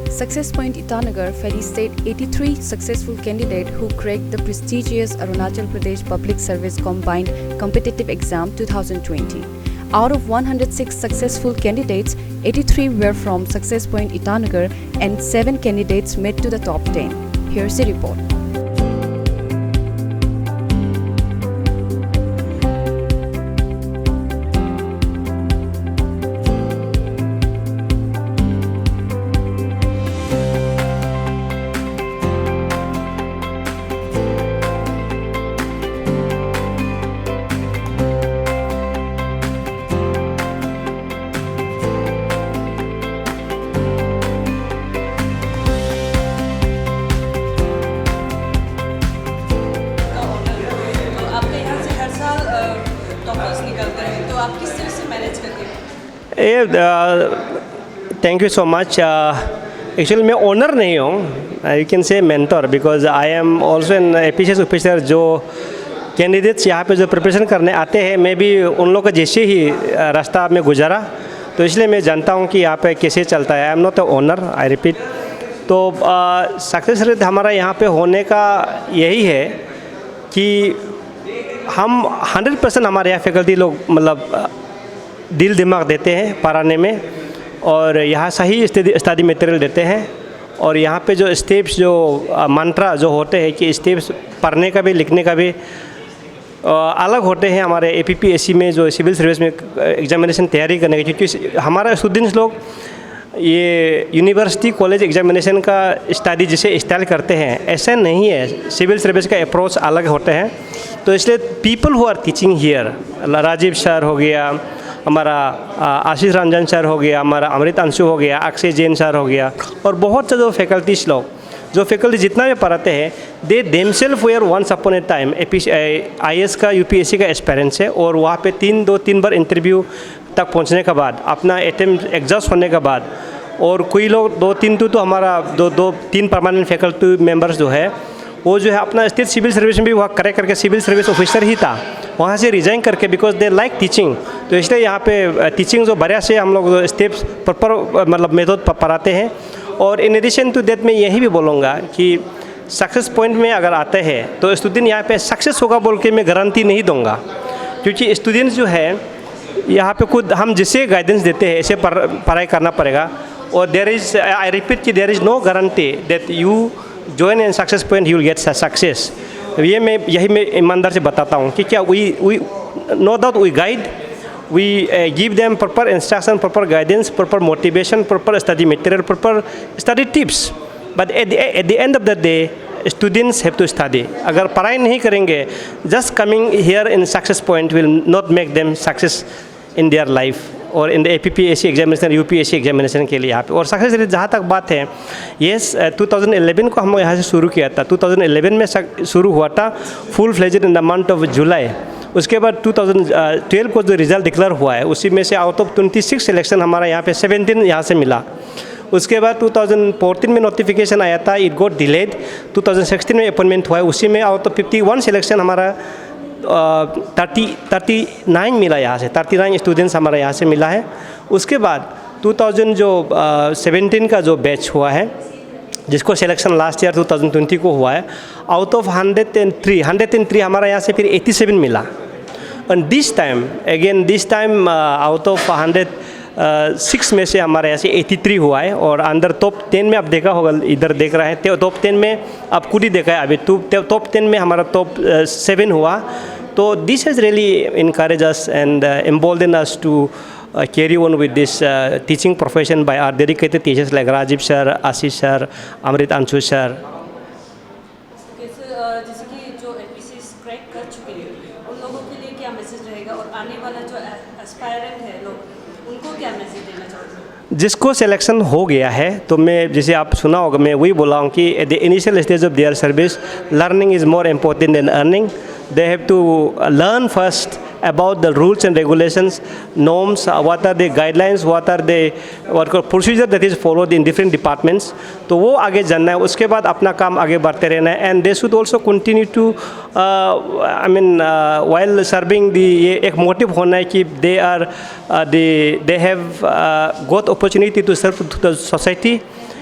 Success Point Itanagar felicitates 83 successful candidates who cracked the prestigious Arunachal Pradesh Public Service Combined Competitive Exam 2020. Out of 106 successful candidates, 83 were from Success Point Itanagar and 7 candidates made to the top 10. Here's the report. आप किस तरह से manage करते हैं? Thank you so much. Actually मैं owner नहीं हूँ, you can say mentor, because I am also an APCS officer. जो कैंडिडेट्स यहाँ पे जो प्रिपरेशन करने आते हैं, मैं भी उन लोगों का जैसे ही रास्ता में गुजारा, तो इसलिए मैं जानता हूँ कि यहाँ पे कैसे चलता है। I am not a owner, I repeat. तो सक्सेस रेट हमारा यहाँ पे होने का यही है कि हम 100% हमारे यहाँ फैकल्टी लोग मतलब दिल दिमाग देते हैं पढ़ाने में, और यहाँ सही स्टडी मटेरियल देते हैं। और यहाँ पे जो स्टेप्स, जो मंत्रा जो होते हैं कि स्टेप्स पढ़ने का भी लिखने का भी अलग होते हैं हमारे एपीपीएससी में, जो सिविल सर्विस में एग्जामिनेशन तैयारी करने की। क्योंकि हमारा स्टूडेंट्स लोग ये यूनिवर्सिटी कॉलेज एग्जामिनेशन का स्टडी जिसे स्टाइल करते हैं, ऐसा नहीं है। सिविल सर्विस का अप्रोच अलग होते हैं। तो इसलिए people who are teaching here, Rajiv sir हो गया, हमारा आशीष रंजन सर हो गया, हमारा अमृत अंशु हो गया, अक्षय जैन सर हो गया, और बहुत से जो फैकल्टीज लोग, जो फैकल्टी जितना भी पढ़ाते हैं, they themselves were once upon a time IAS का यूपीएससी का एक्सपीरियंस है। और वहाँ पे 3 बार इंटरव्यू तक पहुँचने के बाद, अपना अटेम्प्ट एग्जॉस्ट होने के बाद, और कोई लोग 2-3 तो हमारा 2-3 परमानेंट फैकल्टी मेंबर्स जो है, वो जो है अपना स्टेट सिविल सर्विस में भी वहाँ करे करके सिविल सर्विस ऑफिसर ही था, वहाँ से रिजाइन करके, बिकॉज दे लाइक टीचिंग। तो इसलिए यहाँ पे टीचिंग जो बढ़िया से हम लोग स्टेप्स प्रॉपर मतलब मेथड पढ़ाते हैं। और इन एडिशन टू दैट मैं यही भी बोलूँगा कि सक्सेस पॉइंट में अगर आते हैं तो स्टूडेंट यहाँ पे सक्सेस होगा बोल के मैं गारंटी नहीं दूँगा, क्योंकि स्टूडेंट्स जो है यहाँ पे खुद हम जिसे गाइडेंस देते हैं ऐसे पढ़ाई करना पड़ेगा। और देयर इज़, आई रिपीट कि there is no guarantee that you join in success point you will get success। ये मैं ईमानदार से बताता हूँ कि क्या we no doubt we guide, we give them proper instruction, proper guidance, proper motivation, proper study material, proper study tips, but at the end of the day students have to study। अगर पढ़ाई नहीं करेंगे, just coming here in success point will not make them success in their life और इन APPSC examination, UPSC examination के लिए यहाँ पे। और सक्सेस रेट जहाँ तक बात है, यस 2011 को हम यहाँ से शुरू किया था। 2011 में शुरू हुआ था full fledged in the month of July. उसके बाद 2012 को जो रिजल्ट डिक्लेयर हुआ है, उसी में से आउट ऑफ 26 सिलेक्शन हमारा यहाँ पे 17 यहाँ से मिला। उसके बाद 2014 में नोटिफिकेशन आया था, इट गॉट डिलेड। 2016 में अपॉइंटमेंट हुआ है, उसी में आउट ऑफ 51 सिलेक्शन हमारा 39 मिला, यहाँ से 39 स्टूडेंट्स हमारा यहाँ से मिला है। उसके बाद 2017 का जो बैच हुआ है, जिसको सिलेक्शन लास्ट ईयर 2020 को हुआ है, आउट ऑफ 103 हमारा यहाँ से फिर 87 मिला। And this time out of 106 में से हमारे यहाँ से 83 हुआ है। और अंदर टॉप 10 में आप देखा होगा, इधर देख रहे हैं, टॉप 10 में आप खुद ही देखा है अभी, टॉप 10 में हमारा टॉप 7 हुआ। तो this has really encourage us and embolden us to carry on with this teaching profession by our dedicated teachers like Rajiv sir, Ashish sir, Amrit Anshu sir। जैसे कि जो एपीसीएस क्रैक कर चुके हैं, उन लोगों के लिए क्या मैसेज रहेगा, और आने वाला जो एस्पायरेंट है लोग, उनको क्या मैसेज देना चाहोगे? जिसको सिलेक्शन हो गया है, तो मैं जैसे आप सुना होगा, मैं वही बोला हूँ कि at the initial stage of their service learning is more important then earning. They have to learn first about the rules and regulations, norms, what are the guidelines, what procedure that is followed in different departments। तो वो आगे जानना है, उसके बाद अपना काम आगे बढ़ते रहना है। And they should also continue to while serving ये एक मोटिव होना है कि they have got opportunity to serve to the society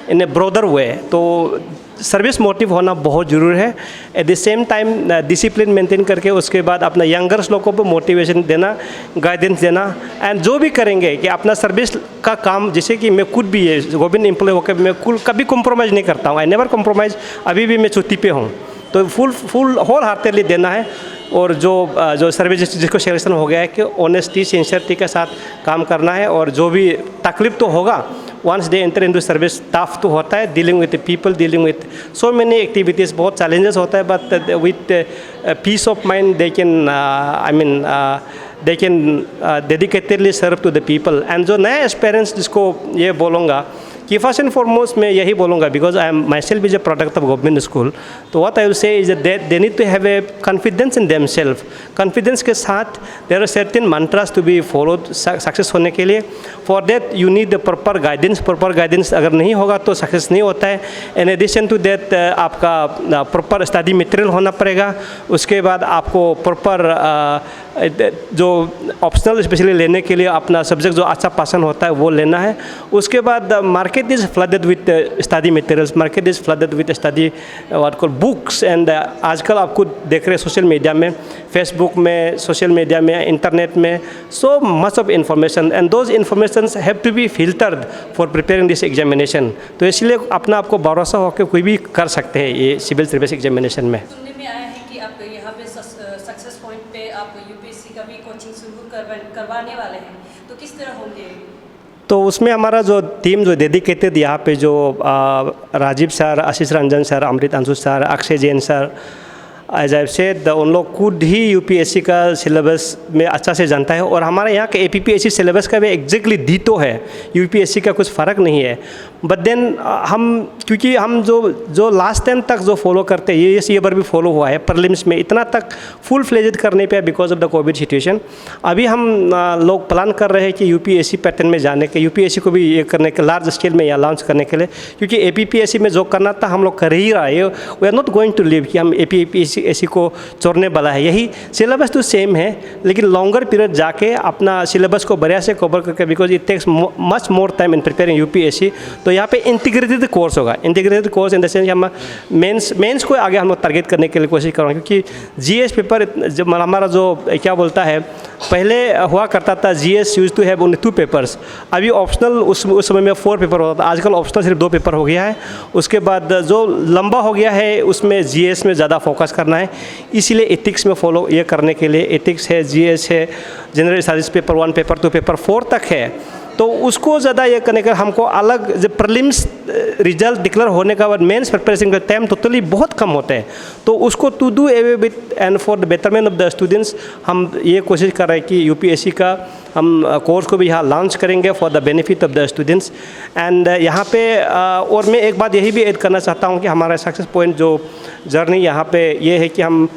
in a broader way. तो सर्विस मोटिव होना बहुत ज़रूरी है। At the same time discipline maintain करके उसके बाद अपना यंगर्स लोगों को मोटिवेशन देना, गाइडेंस देना, एंड जो भी करेंगे कि अपना सर्विस का काम, जैसे कि मैं खुद भी गवर्नमेंट एम्प्लॉय होकर मैं कभी कॉम्प्रोमाइज़ नहीं करता हूँ। I never compromise. अभी भी मैं छुट्टी पे हूँ, तो फुल होल हार्टेडली देना है। और जो सर्विस जिसको सिलेक्शन हो गया है कि ऑनेस्टी सिंसियरिटी के साथ काम करना है। और जो भी तकलीफ तो होगा, once they enter into service, tough तो होता है, dealing with people, dealing with so many activities, बहुत चैलेंजेस होता है, but with peace of mind they can they can dedicatedly serve to the people. And जो नए एस्पेरेंट्स जिसको ये बोलूँगा कि फर्स्ट एंड फॉरमोस्ट मैं यही बोलूँगा, because I am myself is a product of government school, तो what I will say is they need to have a confidence in themselves. Confidence के साथ there are certain mantras to be followed success होने के लिए। For that you need proper guidance. Proper guidance अगर नहीं होगा तो success नहीं होता है। इन एडिशन टू दैट आपका प्रॉपर स्टडी मटेरियल होना पड़ेगा। उसके बाद आपको प्रॉपर जो ऑप्शनल स्पेशली लेने के लिए अपना सब्जेक्ट जो अच्छा पसंद होता है वो लेना है। उसके बाद market is flooded with study materials, market is flooded with study what call books. And आजकल आपको देख रहे हैं सोशल मीडिया में, फेसबुक में, सोशल मीडिया में, इंटरनेट में, so much of information, and those information have to be filtered for preparing this examination. तो इसलिए अपना आपको भरोसा होकर कोई भी कर सकते हैं ये सिविल सर्विस एग्जामिनेशन में। सुनने में आया है कि आप यहाँ पे सक्सेस पॉइंट पे आप यूपीएससी का भी कोचिंग शुरू करवाने वाले हैं, तो किस तरह होंगे? तो उसमें हमारा जो टीम जो डेडिकेटेड यहाँ पे जो Rajiv sir, Ashish Ranjan sir, Amrit Anshu sir, Akshay Jain sir, as I said, उन लोग खुद ही यूपीएससी का सिलेबस में अच्छा से जानता है। और हमारे यहाँ के एपीपीएससी सिलेबस का भी एग्जैक्टली डीटो है, यूपीएससी का कुछ फ़र्क नहीं है। बट देन हम क्योंकि हम जो लास्ट टाइम तक जो फॉलो करते हैं ये बार भी फॉलो हुआ है प्रीलिम्स में, इतना तक फुल फ्लेजेड करने पे because of the Covid situation. अभी हम लोग प्लान कर रहे हैं कि यूपीएससी पैटर्न में जाने के, यूपीएससी को भी ये करने के लार्ज स्केल में या लॉन्च करने के लिए, क्योंकि एपीपीएससी में जो करना था हम लोग कर ही रहा है। We are not going to live कि हम एपीपीएससी को छोड़ने वाला है। यही सिलेबस तो सेम है, लेकिन लॉन्गर पीरियड जाके अपना सिलेबस को बढ़िया से कवर करके, because it takes much more time in preparing UPSC. तो यहाँ पे इंटीग्रेटेड कोर्स होगा, integrated course in the sense हम मेंस को आगे हम लोग टारगेट करने के लिए कोशिश करेंगे, क्योंकि जीएस पेपर जब हमारा जो क्या बोलता है, पहले हुआ करता था GS used to have only 2 papers, अभी ऑप्शनल उस समय में 4 पेपर होता था, आजकल ऑप्शनल सिर्फ 2 पेपर हो गया है। उसके बाद जो लंबा हो गया है उसमें जीएस में ज़्यादा फोकस करना है, इसीलिए एथिक्स में फॉलो ये करने के लिए एथिक्स है, जीएस है, general studies paper 1, paper 2, paper 4 तक है। तो उसको ज़्यादा ये करने का हमको अलग जब प्रीलिम्स रिजल्ट डिक्लेयर होने का बाद मेंस प्रिपरेशन का टाइम टोटली बहुत कम होता है। तो उसको to do away with and for the betterment of the students हम ये कोशिश कर रहे हैं कि यूपीएससी का हम कोर्स को भी यहाँ लॉन्च करेंगे for the benefit of the students. And यहाँ पे और मैं एक बात यही भी ऐड करना चाहता हूँ कि हमारा सक्सेस पॉइंट जो जर्नी यहाँ पे ये है कि हम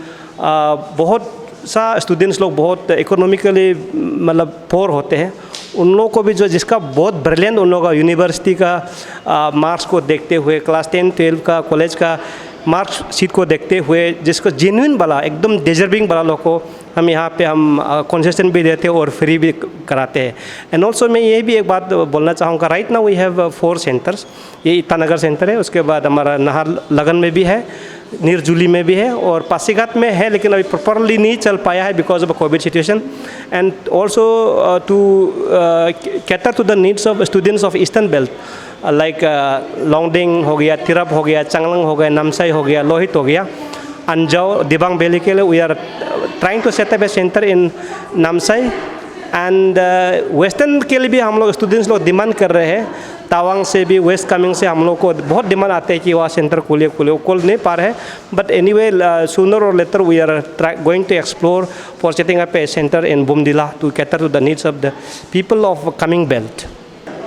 बहुत सा स्टूडेंट्स लोग बहुत इकोनॉमिकली मतलब पोर होते हैं, उन लोगों को भी जो जिसका बहुत ब्रिलियंट उन लोगों का यूनिवर्सिटी का मार्क्स को देखते हुए, क्लास 10, 12 का कॉलेज का मार्क्स शीट को देखते हुए, जिसको जेन्युइन वाला एकदम डिजर्विंग वाला लोग को हम यहाँ पे हम कंसेशन भी देते हैं और फ्री भी कराते हैं। एंड ऑल्सो मैं ये भी एक बात बोलना चाहूँगा, right now we have 4 centres. ये ईटानगर सेंटर है, उसके बाद हमारा नाहरलगन में भी है, नीरजुली में भी है और पासीघाट में है, लेकिन अभी प्रॉपरली नहीं चल पाया है because of COVID situation. And also to cater to the needs of students of eastern belt like Longding हो गया, तिरप हो गया, चांगलांग हो गया, नामसाई हो गया, लोहित हो गया, अंजाव, दिबांग वैली के लिए we are trying to set up a centre in Namsai. And western के लिए भी हम लोग स्टूडेंट्स लोग डिमांड कर रहे हैं, तावांग से भी, वेस्ट कामिंग से हम लोग को बहुत डिमांड आते हैं कि वहाँ सेंटर खोल नहीं पा रहे हैं। बट एनीवे सूनर और later we are going to explore for setting up a centre in Bomdila to cater to the needs of the people of Kameng belt.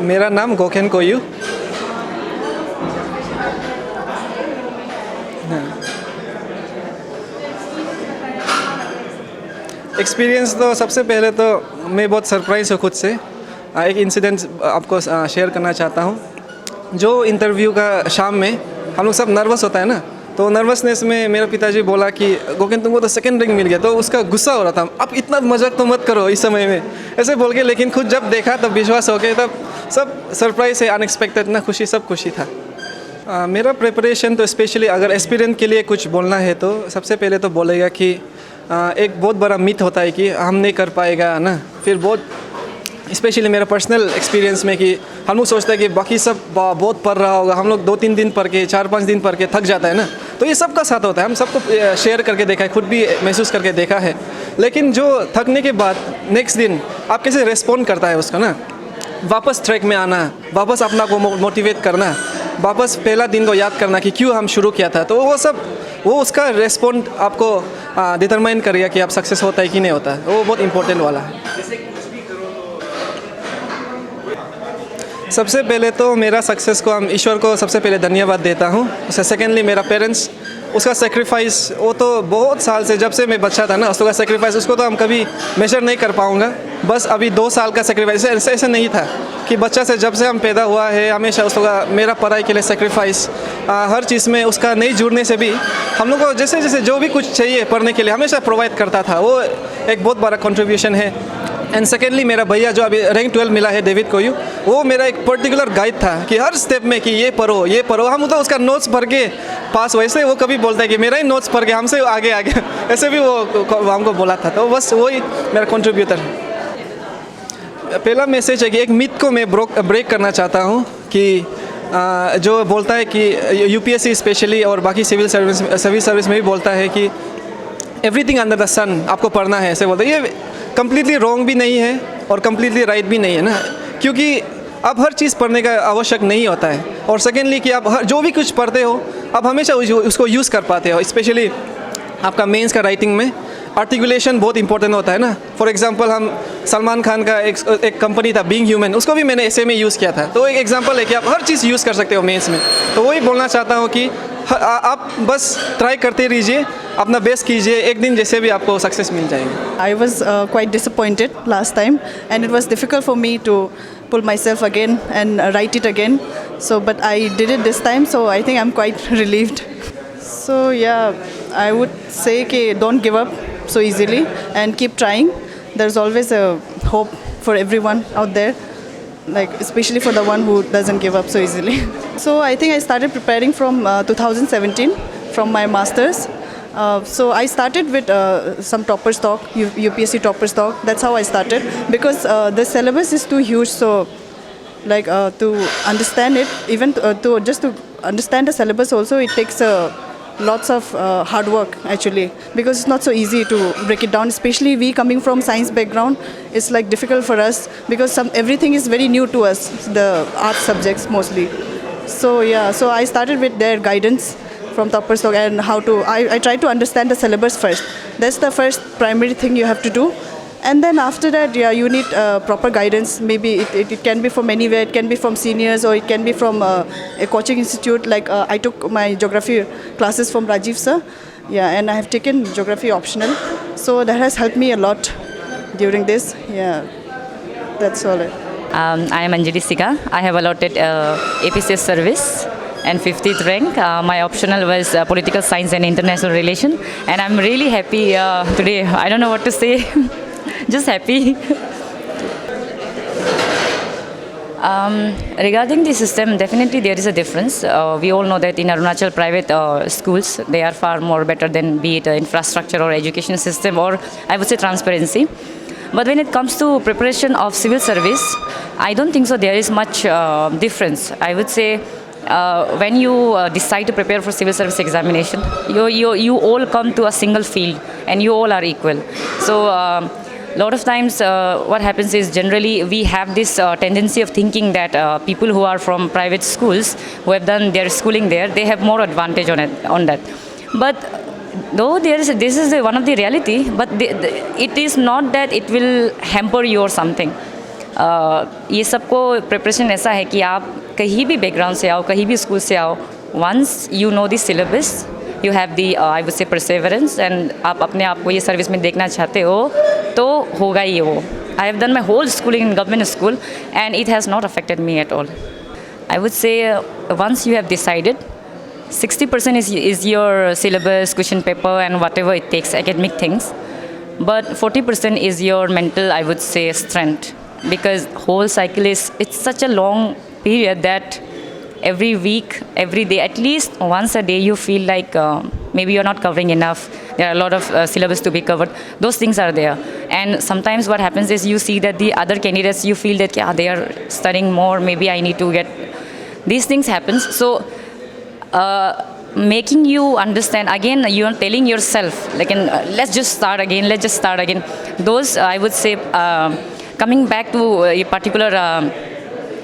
मेरा नाम गोखेन कोयू। एक्सपीरियंस तो सबसे पहले तो मैं बहुत सरप्राइज़ हूँ खुद से। एक इंसिडेंट आपको शेयर करना चाहता हूँ। जो इंटरव्यू का शाम में हम लोग सब नर्वस होता है ना, तो नर्वसनेस में मेरे पिताजी बोला कि गोखेन तुमको तो सेकंड रैंक मिल गया, तो उसका गुस्सा हो रहा था, अब इतना मजाक तो मत करो इस समय में, ऐसे बोल के। लेकिन खुद जब देखा तब विश्वास हो गया, तब सब सरप्राइज है, अनएक्सपेक्टेड ना, खुशी, सब खुशी था। मेरा प्रिपरेशन तो स्पेशली अगर एस्पिरेंट के लिए कुछ बोलना है तो सबसे पहले तो बोलेगा कि एक बहुत बड़ा मिथ होता है कि हम नहीं कर पाएगा ना, फिर बहुत स्पेशली मेरा पर्सनल एक्सपीरियंस में कि हम लोग सोचते हैं कि बाकी सब बहुत पढ़ रहा होगा, हम लोग 2-3 दिन पढ़ के 4-5 दिन पढ़ के थक जाता है ना, तो ये सबका साथ होता है, हम सबको शेयर करके देखा है, खुद भी महसूस करके देखा है। लेकिन जो थकने के बाद नेक्स्ट दिन आप कैसे रेस्पॉन्ड करता है उसका ना, वापस ट्रैक में आना, वापस अपना को मोटिवेट करना, वापस पहला दिन को याद करना कि क्यों हम शुरू किया था, तो वो उसका रेस्पॉन्ड आपको डिटरमाइन करेगा कि आप सक्सेस होता है कि नहीं होता है, वो बहुत इंपॉर्टेंट वाला है। सबसे पहले तो मेरा सक्सेस को हम ईश्वर को सबसे पहले धन्यवाद देता हूँ। उससे सेकेंडली मेरा पेरेंट्स, उसका सेक्रीफाइस, वो तो बहुत साल से जब से मैं बच्चा था ना, उसका सेक्रीफाइस उसको तो हम कभी मेजर नहीं कर पाऊँगा। बस अभी 2 साल का सेक्रीफाइस ऐसे नहीं था कि बच्चा से जब से हम पैदा हुआ है हमेशा उसका मेरा पढ़ाई के लिए सेक्रीफाइस, हर चीज़ में उसका नहीं जुड़ने से भी हम लोग को जैसे जैसे जो भी कुछ चाहिए पढ़ने के लिए हमेशा प्रोवाइड करता था, वो एक बहुत बड़ा कंट्रीब्यूशन है। एंड सेकेंडली मेरा भैया जो अभी रैंक 12 मिला है डेविड कोयू, वो मेरा एक पर्टिकुलर गाइड था कि हर स्टेप में कि ये पढ़ो, हम तो उसका नोट्स पढ़ के पास, वैसे वो कभी बोलता है कि मेरा ही नोट्स पढ़ के हमसे आगे ऐसे भी वो हमको बोला था, तो बस वही मेरा कंट्रीब्यूटर है। पहला मैसेज है कि एक मिथ को मैं ब्रेक करना चाहता हूँ कि जो बोलता है कि यूपीएससी स्पेशली और बाकी सिविल सर्विस में भी बोलता है कि एवरीथिंग अंडर द सन आपको पढ़ना है, ऐसे बोलते हैं। ये कम्प्लीटली रॉन्ग भी नहीं है और कम्प्लीटली राइट भी नहीं है ना, क्योंकि अब हर चीज़ पढ़ने का आवश्यक नहीं होता है। और सेकेंडली कि आप जो भी कुछ पढ़ते हो आप हमेशा उसको यूज़ कर पाते हो, स्पेशली आपका मेंस का राइटिंग में आर्टिकुलेशन बहुत इंपॉर्टेंट होता है ना। फॉर एग्जांपल हम सलमान खान का एक कंपनी था बीइंग ह्यूमन, उसको भी मैंने ऐसे में यूज़ किया था, तो एक एग्जांपल है कि आप हर चीज़ यूज़ कर सकते हो मेंस में। तो वही बोलना चाहता हूँ कि आप बस ट्राई करते रहिए, अपना बेस्ट कीजिए, एक दिन जैसे भी आपको सक्सेस मिल जाएगी। I was quite disappointed last time and it was difficult for me to pull myself again and write it again. So but I did it this time, so I think I'm quite relieved. So yeah, I would say कि don't give up so easily and keep trying. There's always a hope for everyone out there, like especially for the one who doesn't give up so easily. So I think I started preparing from 2017 from my master's. So I started with some Topper's Talk, UPSC Topper's Talk. That's how I started because the syllabus is too huge. So like to understand it, even to just to understand the syllabus also, it takes lots of hard work actually, because it's not so easy to break it down. Especially we coming from science background, it's like difficult for us because everything is very new to us, the art subjects mostly. So yeah, so I started with their guidance from Topper's Talk and how to, I try to understand the syllabus first. That's the first primary thing you have to do. And then after that, yeah, you need proper guidance. Maybe it can be from anywhere. It can be from seniors or it can be from a coaching institute. Like I took my geography classes from Rajiv sir. Yeah, and I have taken geography optional. So that has helped me a lot during this. Yeah, that's all. I am Anjali Sika. I have allotted APCS service and 50th rank. My optional was political science and international relation. And I'm really happy today. I don't know what to say. Just happy. Regarding the system, definitely there is a difference. We all know that in Arunachal private schools, they are far more better than be it infrastructure or education system or I would say transparency. But when it comes to preparation of civil service, I don't think so there is much difference. I would say when you decide to prepare for civil service examination, you all come to a single field and you all are equal. So a lot of times what happens is generally we have this tendency of thinking that people who are from private schools who have done their schooling there, they have more advantage on that. But though this is one of the reality, but it is not that it will hamper you or something. ये सबको preparation ऐसा है कि आप कहीं भी background से आओ, कहीं भी स्कूल से आओ, once you know the syllabus, you have the I would say perseverance and आप अपने आप को ये सर्विस में देखना चाहते हो तो होगा ही वो. I have done my whole schooling in government school and it has not affected me at all. I would say once you have decided 60% is your syllabus, question paper and whatever it takes, academic things. But 40% is your mental, I would say, strength. Because whole cycle it's such a long period that every week, every day, at least once a day, you feel like maybe you're not covering enough. There are a lot of syllabus to be covered. Those things are there. And sometimes what happens is you see that the other candidates, you feel that yeah, they are studying more, maybe I need to get... These things happen. So making you understand, again, you're telling yourself, like, let's just start again. Those, I would say, coming back to a particular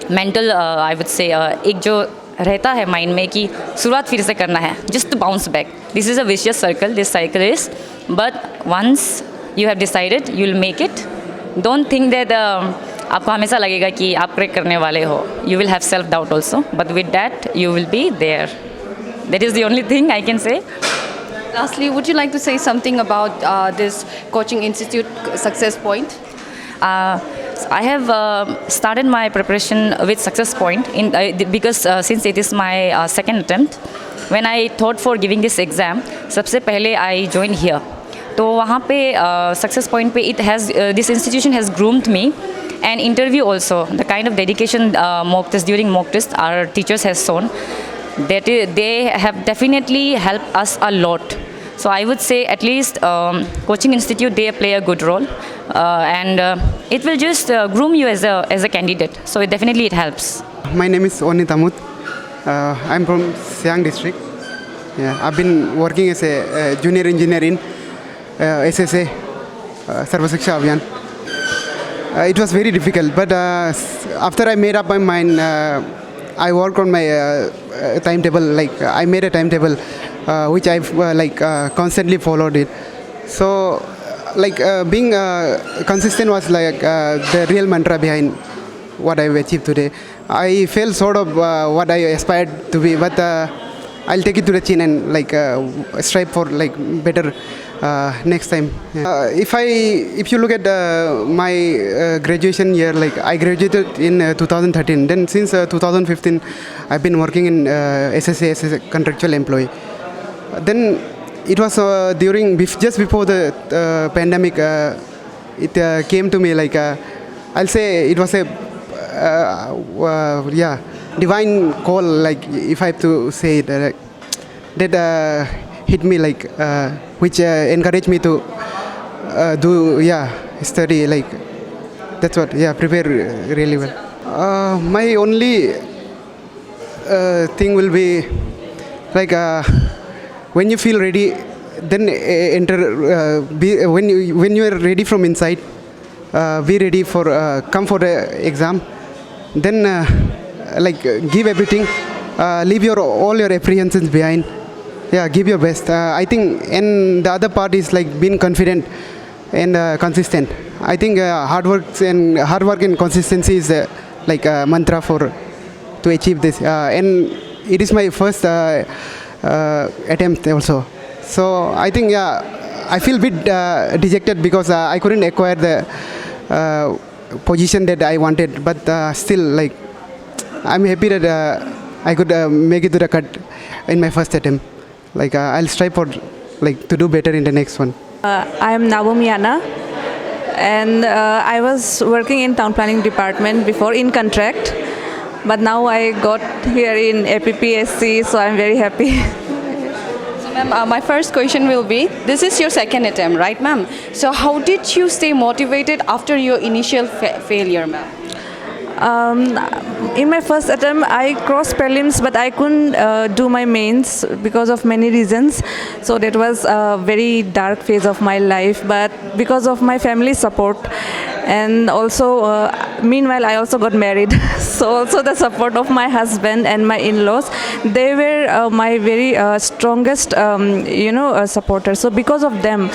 mental, I would say, एक जो रहता है mind में कि शुरुआत फिर से करना है, just to bounce back. This is a vicious circle, this cycle is. But once you have decided, you'll make it. Don't think that आपको हमेशा लगेगा कि आप क्रैक करने वाले हो. You will have self-doubt also. But with that, you will be there. That is the only thing I can say. Lastly, would you like to say something about this coaching institute Success Point? I have started my preparation with Success Point because since it is my second attempt, when I thought for giving this exam, सबसे पहले I joined here. तो वहाँ पे Success Point पे this institution has groomed me, and interview also, the kind of dedication during mock test our teachers has shown, that they have definitely helped us a lot. So I would say at least coaching institute, they play a good role, and it will just groom you as a candidate. So it helps. My name is Onit Amut. I'm from Siang district. Yeah, I've been working as a junior engineer in SSA, Sarva Shiksha Abhiyan. It was very difficult, but after I made up my mind, I worked on my timetable. Like I made a timetable, which I've constantly followed it. So, being consistent was the real mantra behind what I've achieved today. I feel sort of what I aspired to be, but I'll take it to the chin and strive for better next time. Yeah. If you look at my graduation year, I graduated in 2013. Then since 2015, I've been working in SSA as a contractual employee. Then it was just before the pandemic. It came to me I'll say it was a divine call. If I have to say it, that hit me which encouraged me to study that's what prepare really well. My only thing will be when you feel ready, then enter. When you are ready from inside, be ready for come for the exam. Then give everything. Leave all your apprehensions behind. Yeah, give your best. I think, and the other part is being confident and consistent. I think hard work and consistency is a mantra to achieve this. And it is my first attempt also. So I think I feel a bit dejected because I couldn't acquire the position that I wanted. But still, I'm happy that I could make it to the cut in my first attempt. I'll strive for to do better in the next one. I am Naomi Anna, and I was working in town planning department before in contract, but now I got here in APPSC, so I'm very happy. So ma'am, my first question will be, this is your second attempt, right ma'am? So how did you stay motivated after your initial failure, ma'am? In my first attempt, I crossed prelims, but I couldn't do my mains because of many reasons. So that was a very dark phase of my life. But because of my family support, and also meanwhile I also got married. So also the support of my husband and my in-laws, they were my very strongest supporters. So because of them,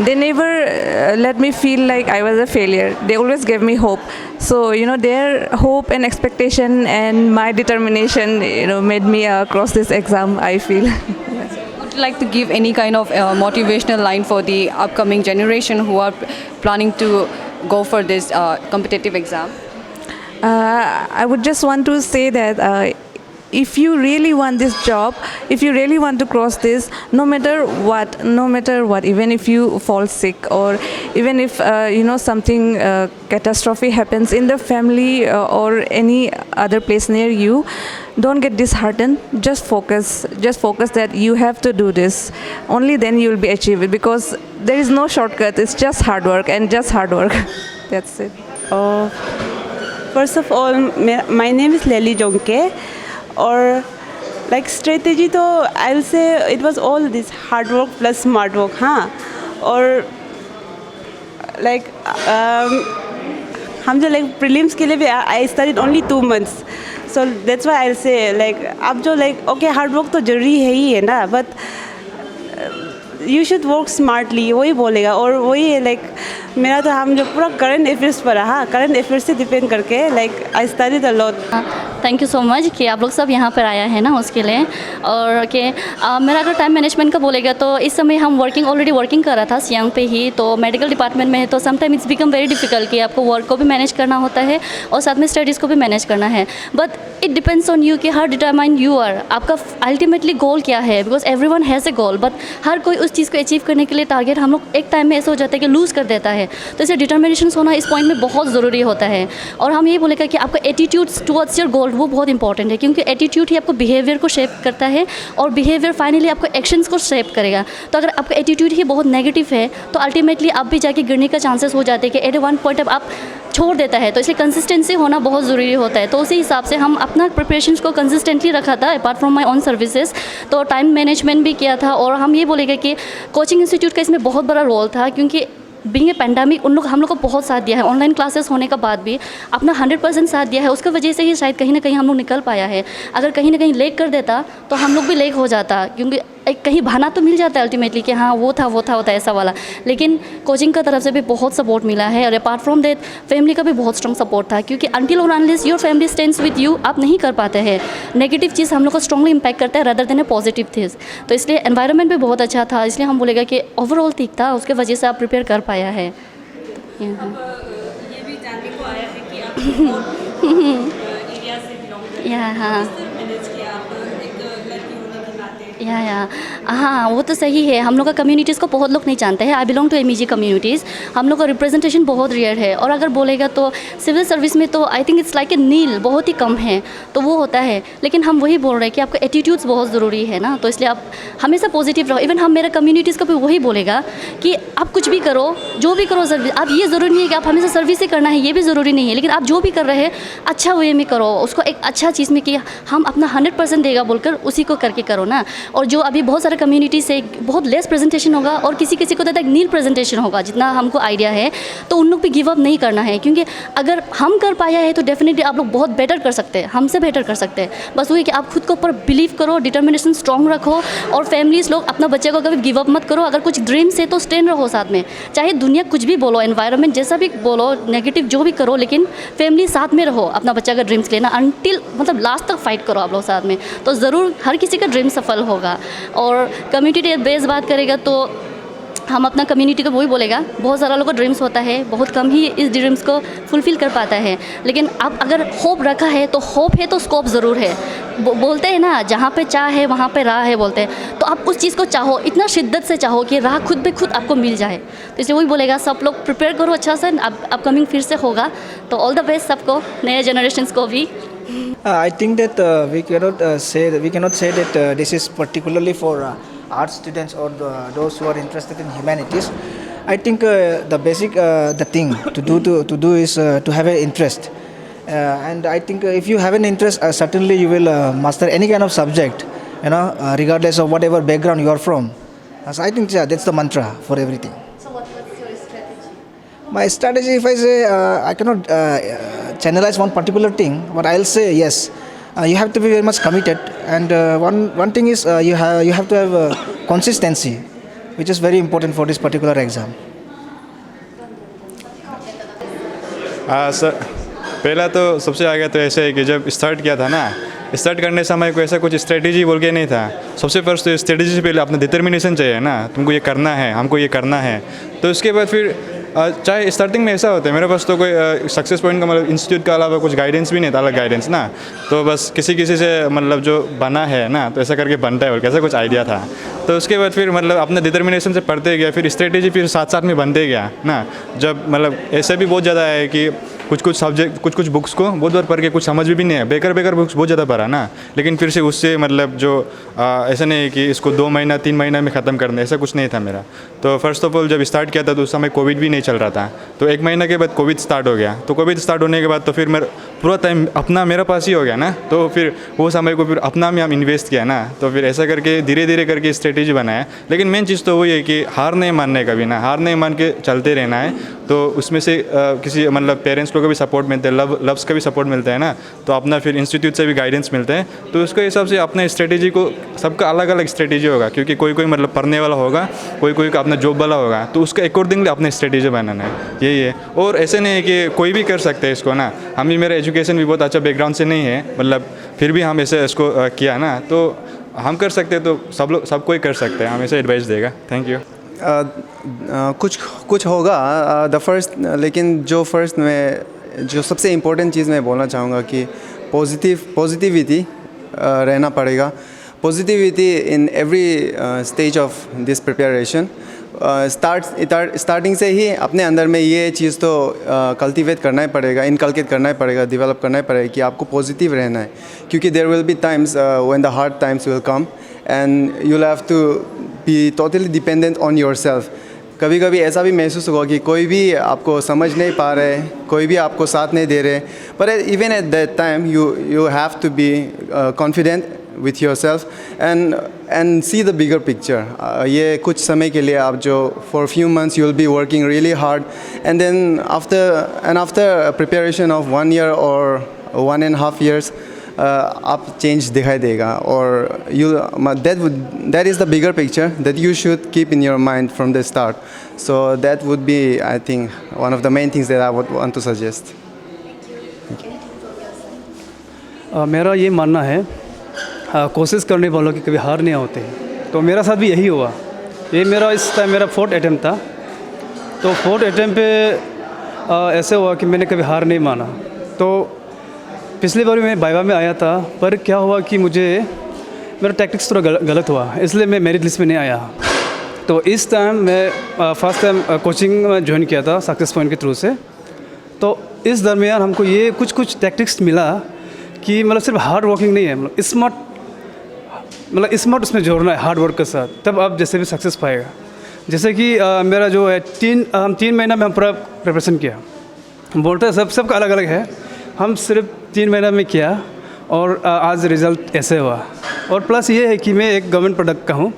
they never let me feel like I was a failure. They always gave me hope. So their hope and expectation and my determination made me cross this exam, I feel. Would you like to give any kind of motivational line for the upcoming generation who are planning to go for this competitive exam? I would just want to say that if you really want this job, if you really want to cross this, no matter what, even if you fall sick, or even if something catastrophe happens in the family or any other place near you, don't get disheartened. Just focus that you have to do this. Only then you will be achieve it, because there is no shortcut. It's just hard work and just hard work. That's it. First of all, my name is Lely Jonke, or like strategy, तो I'll say it was all this hard work plus smart work, हाँ. और like हम जो like prelims के लिए भी I studied only 2 months, so that's why I'll say like आप जो like okay hard work तो जरूरी है ही है ना, but you should work smartly, वही बोलेगा. और वही लाइक मेरा तो हम जो पूरा करंट अफेयर्स पर रहा, करंट अफेयर्स से डिपेंड करके like I studied a lot. Thank you so much कि आप लोग सब यहाँ पर आया है ना उसके लिए. और कि मेरा अगर टाइम मैनेजमेंट का बोलेगा तो इस समय हम ऑलरेडी वर्किंग कर रहा था सियांग पे ही, तो मेडिकल डिपार्टमेंट में है, तो sometime it's become very difficult कि आपको वर्क को भी मैनेज करना होता है और साथ में स्टडीज़ को भी मैनेज करना है. But it depends on you कि हर डिटरमाइन यू आर, आपका अल्टीमेटली गोल क्या है, because everyone has a goal, but हर कोई उस चीज़ को अचीव करने के लिए टारगेट हम लोग एक टाइम में ऐसा हो जाता है कि लूज़ कर देता है. तो इसे डिटर्मिनेशन होना इस पॉइंट में बहुत ज़रूरी होता है. और हम ये बोलेगा कि आपका एटीट्यूड टुवर्ड्स योर गोल वो बहुत इंपॉर्टेंट है, क्योंकि एटीट्यूड ही आपको बिहेवियर को शेप करता है और बिहेवियर फाइनली आपको एक्शंस को शेप करेगा. तो अगर आपका एटीट्यूड ही बहुत नेगेटिव है तो अल्टीमेटली आप भी जाके गिरने का चांसेस हो जाते हैं कि एट वन पॉइंट अब आप छोड़ देता है. तो इसलिए कंसिस्टेंसी होना बहुत ज़रूरी होता है. तो उसी हिसाब से हम अपना प्रिपरेशंस को कंसिस्टेंटली रखा था apart from my own services. तो टाइम मैनेजमेंट भी किया था. और हम ये बोलेगा कि कोचिंग इंस्टीट्यूट का इसमें बहुत बड़ा रोल था, क्योंकि बीइंग ए पैंडेमिक हम लोग को बहुत साथ दिया है. ऑनलाइन क्लासेस होने का बाद भी अपना 100% साथ दिया है. उसकी वजह से ही शायद कहीं ना कहीं हम लोग निकल पाया है. अगर कहीं ना कहीं लेक कर देता तो हम लोग भी लेक हो जाता, क्योंकि एक कहीं बहाना तो मिल जाता है अल्टीमेटली कि हाँ वो था ऐसा वाला. लेकिन कोचिंग का तरफ से भी बहुत सपोर्ट मिला है. और अपार्ट फ्रॉम दैट फैमिली का भी बहुत स्ट्रॉन्ग सपोर्ट था, क्योंकि अनटिल और unless your family stands with you आप नहीं कर पाते हैं. नेगेटिव चीज़ हम लोग को स्ट्रॉन्गली इम्पैक्ट करता है रदर देन ए पॉजिटिव चीज़. तो इसलिए एनवायरनमेंट भी बहुत अच्छा था. इसलिए हम बोलेगा कि ओवरऑल ठीक था, उसके वजह से आप प्रिपेयर कर पाया है. अब ये भी जानने को आया है कि आप एरिया से बिलोंग करते हैं. हाँ मैनेज किया आप एक लड़की होने के नाते. हाँ वो तो सही है. हम लोग का कम्युनिटीज़ को बहुत लोग नहीं जानते हैं. I belong to MEG communities. हम लोग का रिप्रेजेंटेशन बहुत रेयर है. और अगर बोलेगा तो सिविल सर्विस में तो I think it's like a nil, बहुत ही कम है. तो वो होता है. लेकिन हम वही बोल रहे हैं कि आपका एटीट्यूड्स बहुत ज़रूरी है ना. तो इसलिए आप हमेशा पॉजिटिव रहो. इवन हम मेरा कम्युनिटीज़ को भी वही बोलेगा कि आप कुछ भी करो, जो भी करो सर्विस. आप ये ज़रूरी नहीं है कि आप हमेशा सर्विस ही करना है, ये भी ज़रूरी नहीं है. लेकिन आप जो भी कर रहे हैं अच्छा वे में करो, उसको एक अच्छा चीज़ में कि हम अपना 100% देगा बोलकर उसी को करके करो ना. और जो अभी बहुत सारे कम्युनिटी से बहुत लेस प्रेजेंटेशन होगा और किसी को तो एक नील प्रेजेंटेशन होगा जितना हमको आइडिया है. तो उन लोग भी गिव अप नहीं करना है, क्योंकि अगर हम कर पाया है तो डेफिनेटली आप लोग बहुत बेटर कर सकते हैं, हमसे बेटर कर सकते हैं. बस वही कि आप खुद के ऊपर बिलीव करो, डिटर्मिनेशन स्ट्रॉन्ग रखो. और फैमिलीज लोग अपना बच्चे को कभी गिव अप मत करो. अगर कुछ ड्रीम्स है तो स्टैंड रहो साथ में. चाहे दुनिया कुछ भी बोलो, एनवायरनमेंट जैसा भी बोलो, नेगेटिव जो भी करो, लेकिन फैमिली साथ में रहो. अपना बच्चा का ड्रीम्स लेना अनटिल मतलब लास्ट तक फाइट करो आप लोग साथ में, तो ज़रूर हर किसी का ड्रीम सफल होगा. और कम्युनिटी बेस बात करेगा तो हम अपना कम्युनिटी को वही बोलेगा, बहुत सारा लोगों का ड्रीम्स होता है, बहुत कम ही इस ड्रीम्स को फुलफ़िल कर पाता है. लेकिन आप अगर होप रखा है तो होप है तो स्कोप ज़रूर है. बोलते हैं ना, जहाँ पे चाह है वहाँ पे राह है बोलते हैं. तो आप उस चीज़ को चाहो, इतना शिद्दत से चाहो कि राह खुद पे खुद आपको मिल जाए. तो इसलिए वही बोलेगा सब लोग प्रिपेयर करो अच्छा से. अपकमिंग फिर से होगा. तो ऑल द बेस्ट सबको, नए जनरेशन्स को भी. I think that we cannot say that this is particularly for art students or those who are interested in humanities. I think the basic thing to do is to have an interest, and I think if you have an interest, certainly you will master any kind of subject, regardless of whatever background you are from. So I think that's the mantra for everything. So what's your strategy? My strategy, if I say I cannot channelize one particular thing, but I'll say yes. You have to be very much committed, and one thing is you have to have consistency, which is very important for this particular exam. Sir पहला तो सबसे आगे तो ऐसे है कि जब start किया था ना, स्टार्ट करने समय को ऐसा कुछ स्ट्रेटेजी बोल के नहीं था. सबसे फर्स्ट तो स्ट्रेटेजी से पहले अपना डिटर्मिनेशन चाहिए ना, तुमको ये करना है, हमको ये करना है. तो उसके बाद फिर चाहे स्टार्टिंग में ऐसा होता है, मेरे पास तो कोई सक्सेस पॉइंट का मतलब इंस्टीट्यूट के अलावा कुछ गाइडेंस भी नहीं था, अलग गाइडेंस ना, तो बस किसी से मतलब जो बना है ना तो ऐसा करके बनता है और कैसा कुछ आइडिया था। तो उसके बाद फिर मतलब अपने डिटर्मिनेशन से पढ़ते गया, फिर स्ट्रेटेजी फिर साथ साथ में बनते गया ना। जब मतलब ऐसे भी बहुत ज़्यादा है कि कुछ सब्जेक्ट कुछ बुक्स को बहुत बार पढ़ के कुछ समझ भी नहीं है, बेकार बुक्स बहुत ज़्यादा पढ़ा ना, लेकिन फिर से उससे मतलब जो ऐसा नहीं है कि इसको 2 महीना 3 महीना में ख़त्म करना, ऐसा कुछ नहीं था मेरा। तो फर्स्ट ऑफ ऑल जब स्टार्ट किया था तो उस समय कोविड भी नहीं चल रहा था, तो 1 महीना के बाद कोविड स्टार्ट हो गया। तो कोविड स्टार्ट होने के बाद तो फिर मेरा पूरा टाइम अपना मेरा पास ही हो गया ना, तो फिर वो समय को फिर अपना में हम इन्वेस्ट किया ना, तो फिर ऐसा करके धीरे धीरे करके स्ट्रेटेजी बनाया। लेकिन मेन चीज़ तो वही है कि हार नहीं मानने का भी ना, हार नहीं मान के चलते रहना है। तो उसमें से किसी मतलब पेरेंट्स लोगों को भी सपोर्ट मिलता है, लव्स का भी सपोर्ट मिलता है ना, तो अपना फिर इंस्टीट्यूट से भी गाइडेंस मिलता है। तो उसके हिसाब से अपना स्ट्रेटेजी को, सबका अलग अलग स्ट्रेटेजी होगा, क्योंकि कोई मतलब पढ़ने वाला होगा, कोई का अपना जॉब वाला होगा, तो उसके अकॉर्डिंगली अपने स्ट्रेटेजी बनाना है, यही है। और ऐसे नहीं है कि कोई भी कर सकते हैं इसको ना, हम भी, मेरा एजुकेशन भी बहुत अच्छा बैकग्राउंड से नहीं है, मतलब फिर भी हम ऐसे इसको किया ना, तो हम कर सकते हैं, तो सब कोई कर सकते हैं, हम ऐसे एडवाइस देगा। Thank you. कुछ होगा द फर्स्ट, लेकिन जो फर्स्ट में जो सबसे इम्पोर्टेंट चीज़ मैं बोलना चाहूँगा कि पॉजिटिविटी रहना पड़ेगा, positivity in every stage of this preparation. Starting से ही अपने अंदर में ये चीज़ तो कल्टीवेट करना ही पड़ेगा, इनकलकेट करना ही पड़ेगा, डेवलप करना ही पड़ेगा कि आपको पॉजिटिव रहना है, क्योंकि there will be times when the hard times will come and you will have to be totally dependent on yourself. कभी कभी ऐसा भी महसूस होगा कि कोई भी आपको समझ नहीं पा रहे, कोई भी आपको साथ नहीं दे रहे, पर even at that time you have to be confident with yourself and see the bigger picture. ये कुछ समय के लिए आप जो for few months you will be working really hard, and then after preparation of 1 year or 1.5 years आप change दिखाई देगा, और that is the bigger picture that you should keep in your mind from the start. So that would be, I think, one of the main things that I would want to suggest. मेरा ये मानना है, कोशिश करने वालों की कभी हार नहीं होते, तो मेरा साथ भी यही हुआ। ये मेरा इस टाइम मेरा 4th अटैम्प्ट था, तो 4th अटैम्प्ट पे ऐसे हुआ कि मैंने कभी हार नहीं माना। तो पिछली बार मैं वाइवा में आया था, पर क्या हुआ कि मेरा टैक्टिक्स थोड़ा गलत हुआ, इसलिए मैं मेरिट लिस्ट में नहीं आया। तो इस टाइम मैं फर्स्ट टाइम कोचिंग में ज्वाइन किया था सक्सेस पॉइंट के थ्रू से। तो इस दरमियान हमको ये कुछ टैक्टिक्स मिला कि मतलब सिर्फ हार्ड वर्किंग नहीं है, मतलब स्मार्ट उसमें जोड़ना है हार्ड वर्क के साथ, तब आप जैसे भी सक्सेस पाएगा। जैसे कि मेरा जो है 3 महीना में हम पूरा प्रिपरेशन किया, बोलते हैं सबका अलग अलग है, हम सिर्फ 3 महीना में किया और आज रिज़ल्ट ऐसे हुआ। और प्लस ये है कि मैं एक गवर्नमेंट प्रोडक्ट का हूँ,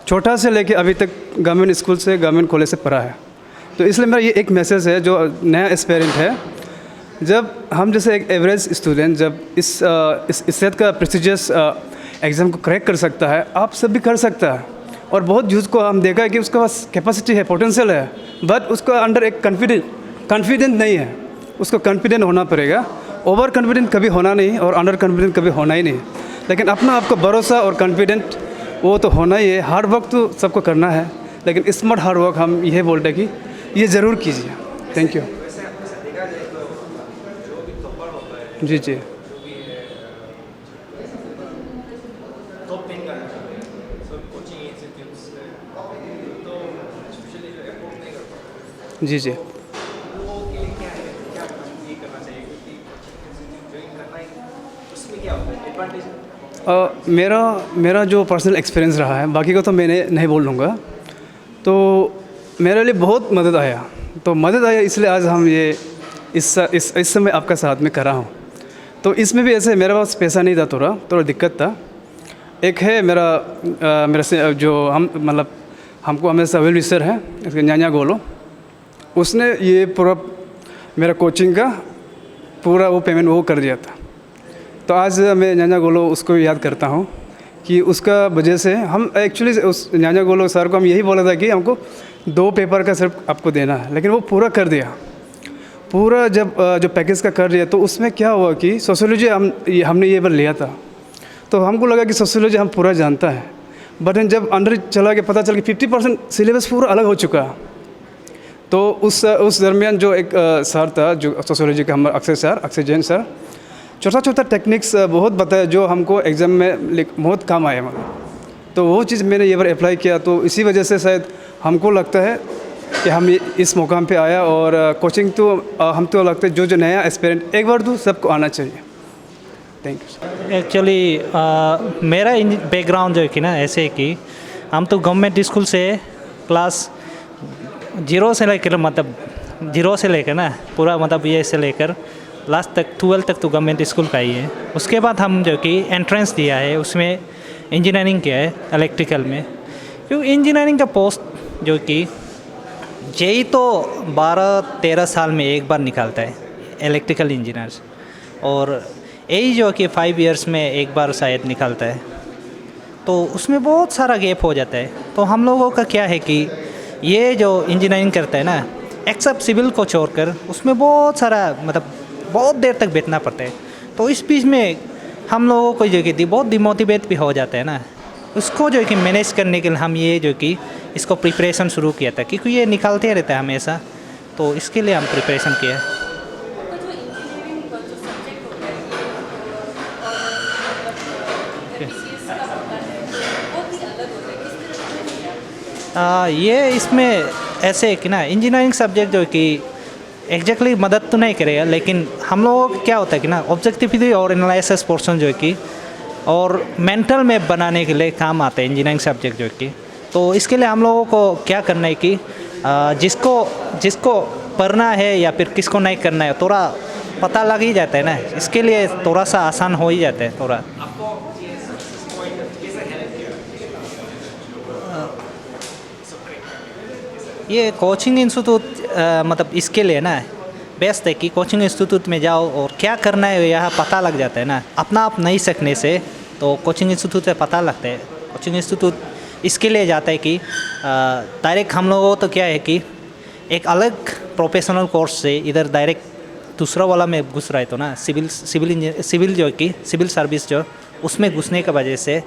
छोटा से लेके अभी तक गवर्नमेंट स्कूल से गवर्नमेंट कॉलेज से पढ़ा है। तो इसलिए मेरा ये एक मैसेज है जो नया एस्पेरेंट है, जब हम जैसे एक एवरेज स्टूडेंट जब इस सेट का प्रेस्टिजियस एग्ज़ाम को क्रैक कर सकता है, आप सब भी कर सकता है। और बहुत यूथ को हम देखा है कि उसके पास कैपेसिटी है, पोटेंशियल है, बट उसका अंडर एक कॉन्फिडेंट नहीं है। उसको कॉन्फिडेंट होना पड़ेगा, ओवर कॉन्फिडेंट कभी होना नहीं और अंडर कॉन्फिडेंट कभी होना ही नहीं, लेकिन अपना आपको भरोसा और कॉन्फिडेंट वो तो होना ही है। हार्ड वर्क तो सबको करना है, लेकिन स्मार्ट हार्ड वर्क हम यह बोलते हैं कि ये ज़रूर कीजिए। Thank you. जी जी जी जी मेरा जो पर्सनल एक्सपीरियंस रहा है, बाकी को तो मैंने नहीं बोल लूँगा, तो मेरे लिए बहुत मदद आया। तो मदद आया इसलिए आज हम ये इस समय आपका साथ में कर रहा हूँ। तो इसमें भी ऐसे मेरे पास पैसा नहीं था, थोड़ा दिक्कत था। एक है मेरा से जो हम मतलब हमको हमेशा वेल विशर है, इसके न्यान्या गोलो, उसने ये पूरा मेरा कोचिंग का पूरा वो पेमेंट वो कर दिया था। तो आज मैं न्यान्या गोलो उसको याद करता हूँ कि उसका वजह से हम एक्चुअली उस न्यान्या गोलो सर को हम यही बोला था कि हमको 2 पेपर का सिर्फ आपको देना है, लेकिन वो पूरा कर दिया। पूरा जब जो पैकेज का कर दिया, तो उसमें क्या हुआ कि सोशियोलॉजी हमने ये बार लिया था, तो हमको लगा कि सोशियोलॉजी हम पूरा जानता है, बट जब अंदर चला के पता चला कि 50% सिलेबस पूरा अलग हो चुका। तो उस दरमियान जो एक सर था जो सोशियोलॉजी का, हमारे अक्षय जैन सर, छोटा टेक्निक्स बहुत बताया जो हमको एग्ज़ाम में बहुत काम आया। तो वो चीज़ मैंने ये बार अप्लाई किया, तो इसी वजह से शायद हमको लगता है कि हम इस मुकाम पे आया। और कोचिंग तो हम तो लगता है जो नया एस्पिरेंट एक बार तो सबको आना चाहिए। Thank you. एक्चुअली मेरा बैकग्राउंड जो है कि ना ऐसे है कि हम तो गवर्नमेंट स्कूल से क्लास 0 से लेकर मतलब 0 से लेकर ना पूरा मतलब ये से लेकर लास्ट तक 12 तक तो गवर्नमेंट स्कूल का ही है। उसके बाद हम जो कि एंट्रेंस दिया है, उसमें इंजीनियरिंग किया है इलेक्ट्रिकल में। क्योंकि इंजीनियरिंग का पोस्ट जो कि जेई तो 12-13 साल में एक बार निकालता है इलेक्ट्रिकल इंजीनियर्स, और एई जो कि 5 इयर्स में एक बार शायद निकालता है। तो उसमें बहुत सारा गैप हो जाता है। तो हम लोगों का क्या है कि ये जो इंजीनियरिंग करता है ना, एक्सेप्ट सिविल को छोड़कर उसमें बहुत सारा मतलब बहुत देर तक बैठना पड़ता है। तो इस बीच में हम लोगों को जो कि बहुत डिमोटिवेट भी हो जाता है ना, उसको जो कि मैनेज करने के लिए हम ये जो कि इसको प्रिपरेशन शुरू किया था, क्योंकि ये निकालते रहता है हमेशा। तो इसके लिए हम प्रिपरेशन किया। ये इसमें ऐसे है कि ना इंजीनियरिंग सब्जेक्ट जो कि एग्जैक्टली मदद तो नहीं करेगा, लेकिन हम लोगों को क्या होता है कि ना ऑब्जेक्टिविटी और एनालिसिस पोर्शन जो है कि और मेंटल मैप बनाने के लिए काम आता है इंजीनियरिंग सब्जेक्ट जो कि। तो इसके लिए हम लोगों को क्या करना है कि जिसको पढ़ना है या फिर किसको नहीं करना है थोड़ा पता लग ही जाता है ना, इसके लिए थोड़ा सा आसान हो ही जाता है थोड़ा। ये कोचिंग इंस्टीट्यूट मतलब इसके लिए ना बेस्ट है कि कोचिंग इंस्टीट्यूट में जाओ और क्या करना है यहाँ पता लग जाता है ना। अपना आप नहीं सीखने से तो कोचिंग इंस्टीट्यूट में पता लगता है। कोचिंग इंस्टीट्यूट इसके लिए जाता है कि डायरेक्ट हम लोगों को तो क्या है कि एक अलग प्रोफेशनल कोर्स से इधर डायरेक्ट दूसरा वाला में घुस रहा है, तो ना सिविल जो कि सिविल सर्विस जो उसमें घुसने की वजह से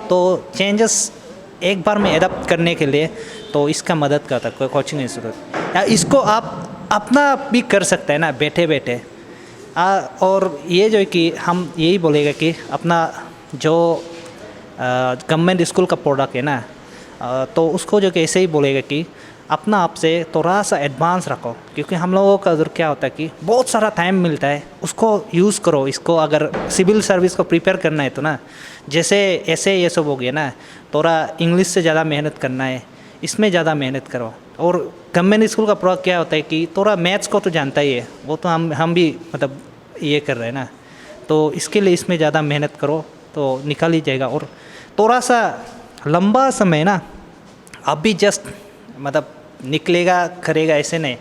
तो चेंजेस एक बार में एडप्ट करने के लिए तो इसका मदद करता है कोचिंग इंस्टीट्यूट। इसको आप अपना भी कर सकते हैं ना बैठे बैठे। और ये जो है कि हम यही बोलेगा कि अपना जो गवर्नमेंट स्कूल का प्रोडक्ट है ना, तो उसको जो कि ऐसे ही बोलेगा कि अपना आप से थोड़ा सा एडवांस रखो, क्योंकि हम लोगों का उधर क्या होता है कि बहुत सारा टाइम मिलता है, उसको यूज़ करो। इसको अगर सिविल सर्विस को प्रिपेयर करना है तो ना जैसे ऐसे ये सब हो गया ना, थोड़ा इंग्लिश से ज़्यादा मेहनत करना है, इसमें ज़्यादा मेहनत करो। और गवर्नमेंट स्कूल का प्रोडक्ट क्या होता है कि थोड़ा मैथ्स को तो जानता ही है, वो तो हम भी मतलब ये कर रहे हैं ना, तो इसके लिए इसमें ज़्यादा मेहनत करो तो निकल ही जाएगा। और थोड़ा सा लंबा समय ना अभी जस्ट मतलब निकलेगा करेगा ऐसे नहीं,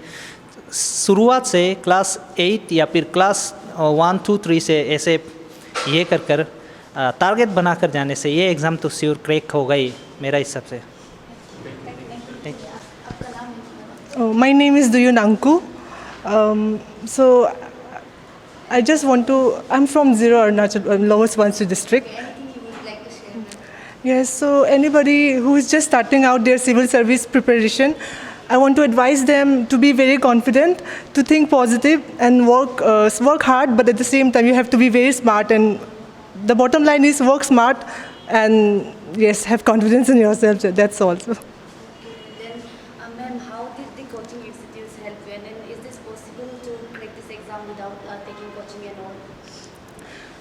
शुरुआत से क्लास 8 या फिर क्लास 1, 2, 3 से ऐसे ये कर टारगेट बनाकर जाने से ये एग्ज़ाम तो श्योर क्रैक होगा ही मेरा हिसाब से। My name is Duyun Anku. So I just want to, I'm from Zero Arunachal, Lower Subansiri district. Yes, so anybody who is just starting out their civil service preparation, I want to advise them to be very confident, to think positive and work hard, but at the same time you have to be very smart, and the bottom line is work smart and yes, have confidence in yourself. That's all. So. Ma'am, how did the coaching institutes help you, and is this possible to crack this exam without taking coaching and all?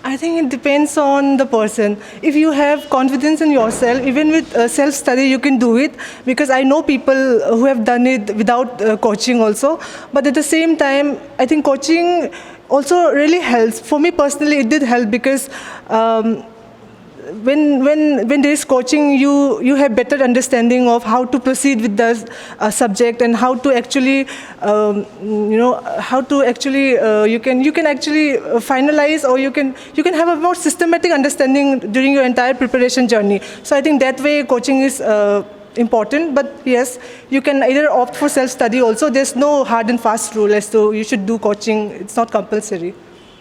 I think it depends on the person. If you have confidence in yourself, even with self-study, you can do it. Because I know people who have done it without coaching also. But at the same time, I think coaching also really helps. For me personally, it did help because when there is coaching, you have better understanding of how to proceed with the subject and how to actually you can actually finalize, or you can have a more systematic understanding during your entire preparation journey. So I think that way coaching is important. But yes, you can either opt for self-study also. There's no hard and fast rule as to you should do coaching. It's not compulsory.